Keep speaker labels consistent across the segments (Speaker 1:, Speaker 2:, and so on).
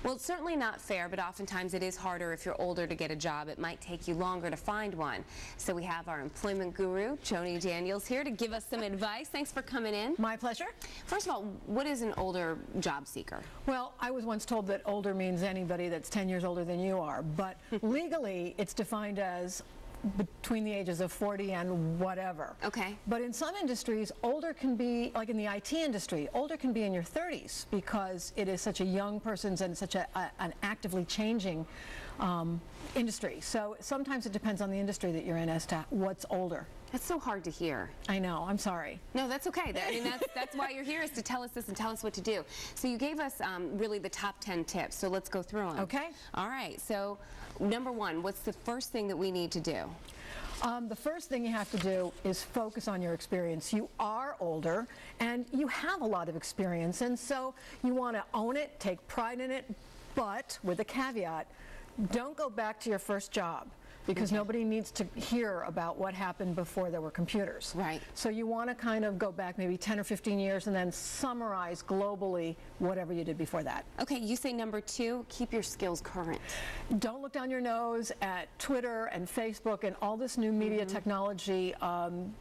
Speaker 1: Well, it's certainly not fair, but oftentimes it is harder if you're older to get a job. It might take you longer to find one. So we have our employment guru, Joni Daniels, here to give us some advice. Thanks for coming in.
Speaker 2: My pleasure.
Speaker 1: First of all, what is an older job seeker?
Speaker 2: Well, I was once told that older means anybody that's 10 years older than you are, but legally it's defined as between the ages of 40 and whatever.
Speaker 1: Okay.
Speaker 2: But in some industries, older can be, like in the IT industry, older can be in your 30s because it is such a young person's and such an actively changing industry. So sometimes it depends on the industry that you're in as to what's older.
Speaker 1: That's so hard to hear.
Speaker 2: I know, I'm sorry.
Speaker 1: No, that's okay. I mean, that's why you're here, is to tell us this and tell us what to do. So you gave us really the top 10 tips, so let's go through them.
Speaker 2: Okay.
Speaker 1: All right, so number one, what's the first thing that we need to do?
Speaker 2: The first thing you have to do is focus on your experience. You are older and you have a lot of experience, and so you want to own it, take pride in it, but with a caveat, don't go back to your first job, because nobody needs to hear about what happened before there were computers.
Speaker 1: Right.
Speaker 2: So you want to kind of go back maybe 10 or 15 years and then summarize globally whatever you did before that.
Speaker 1: Okay, you say number two, keep your skills current.
Speaker 2: Don't look down your nose at Twitter and Facebook and all this new media technology.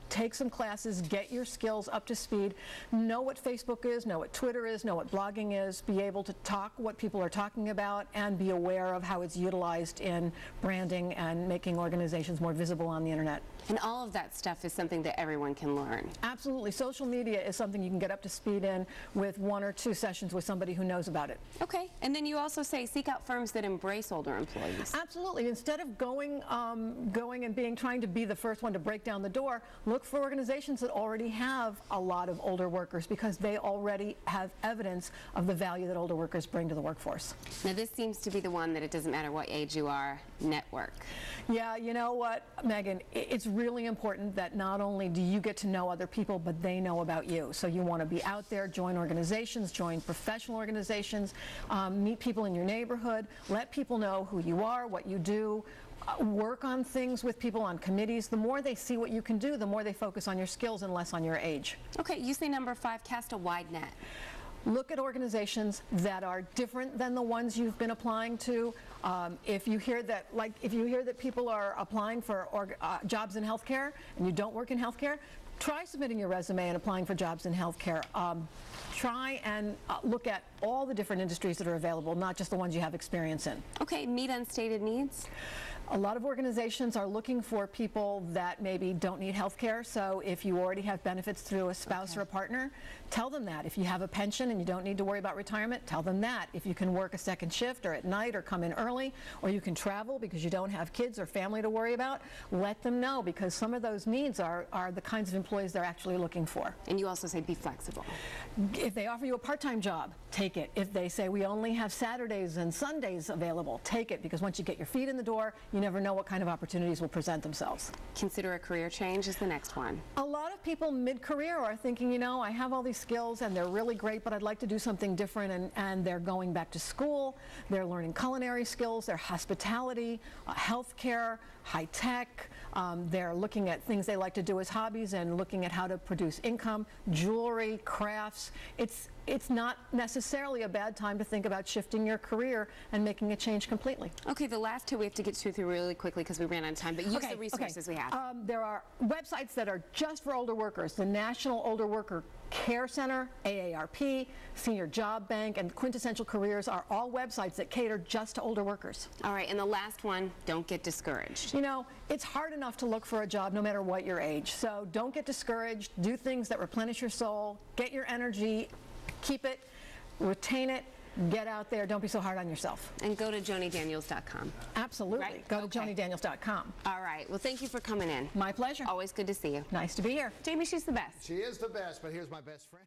Speaker 2: Take some classes, get your skills up to speed, know what Facebook is, know what Twitter is, know what blogging is, be able to talk what people are talking about, and be aware of how it's utilized in branding and making organizations more visible on the internet.
Speaker 1: And all of that stuff is something that everyone can learn.
Speaker 2: Absolutely. Social media is something you can get up to speed in with 1 or 2 sessions with somebody who knows about it.
Speaker 1: Okay. And then you also say seek out firms that embrace older employees.
Speaker 2: Absolutely. Instead of going and trying to be the first one to break down the door, look for organizations that already have a lot of older workers, because they already have evidence of the value that older workers bring to the workforce.
Speaker 1: Now this seems to be the one that it doesn't matter what age you are, network.
Speaker 2: Yeah, you know what, Megan, it's really important that not only do you get to know other people, but they know about you. So you want to be out there, join organizations, join professional organizations, meet people in your neighborhood, let people know who you are, what you do, work on things with people on committees. The more they see what you can do, the more they focus on your skills and less on your age.
Speaker 1: Okay, you say number 5, cast a wide net.
Speaker 2: Look at organizations that are different than the ones you've been applying to. If you hear that people are applying for jobs in healthcare and you don't work in healthcare, try submitting your resume and applying for jobs in healthcare. Try and look at all the different industries that are available, not just the ones you have experience in.
Speaker 1: Okay, meet unstated needs.
Speaker 2: A lot of organizations are looking for people that maybe don't need health care, so if you already have benefits through a spouse or a partner, tell them that. If you have a pension and you don't need to worry about retirement, tell them that. If you can work a second shift or at night or come in early, or you can travel because you don't have kids or family to worry about, let them know, because some of those needs are the kinds of employees they're actually looking for.
Speaker 1: And you also say be flexible.
Speaker 2: If they offer you a part-time job, take it. If they say we only have Saturdays and Sundays available, take it, because once you get your feet in the door, you never know what kind of opportunities will present themselves.
Speaker 1: Consider a career change is the next one.
Speaker 2: A lot of people mid-career are thinking, you know, I have all these skills and they're really great, but I'd like to do something different, and they're going back to school, they're learning culinary skills, they're hospitality, healthcare, high tech, they're looking at things they like to do as hobbies and looking at how to produce income, jewelry, crafts. It's not necessarily a bad time to think about shifting your career and making a change completely.
Speaker 1: Okay, the last two we have to get through really quickly because we ran out of time, but use the resources we have.
Speaker 2: There are websites that are just for older workers. The National Older Worker Care Center, AARP, Senior Job Bank, and Quintessential Careers are all websites that cater just to older workers.
Speaker 1: All right, and the last one, don't get discouraged.
Speaker 2: You know, it's hard enough to look for a job no matter what your age, so don't get discouraged. Do things that replenish your soul, get your energy, keep it, retain it, get out there, don't be so hard on yourself.
Speaker 1: And go to jonidaniels.com.
Speaker 2: Absolutely.
Speaker 1: Right?
Speaker 2: Go to jonidaniels.com.
Speaker 1: All right. Well, thank you for coming in.
Speaker 2: My pleasure.
Speaker 1: Always good to see you.
Speaker 2: Nice to be here.
Speaker 1: Jamie, she's the best.
Speaker 3: She is the best, but here's my best friend.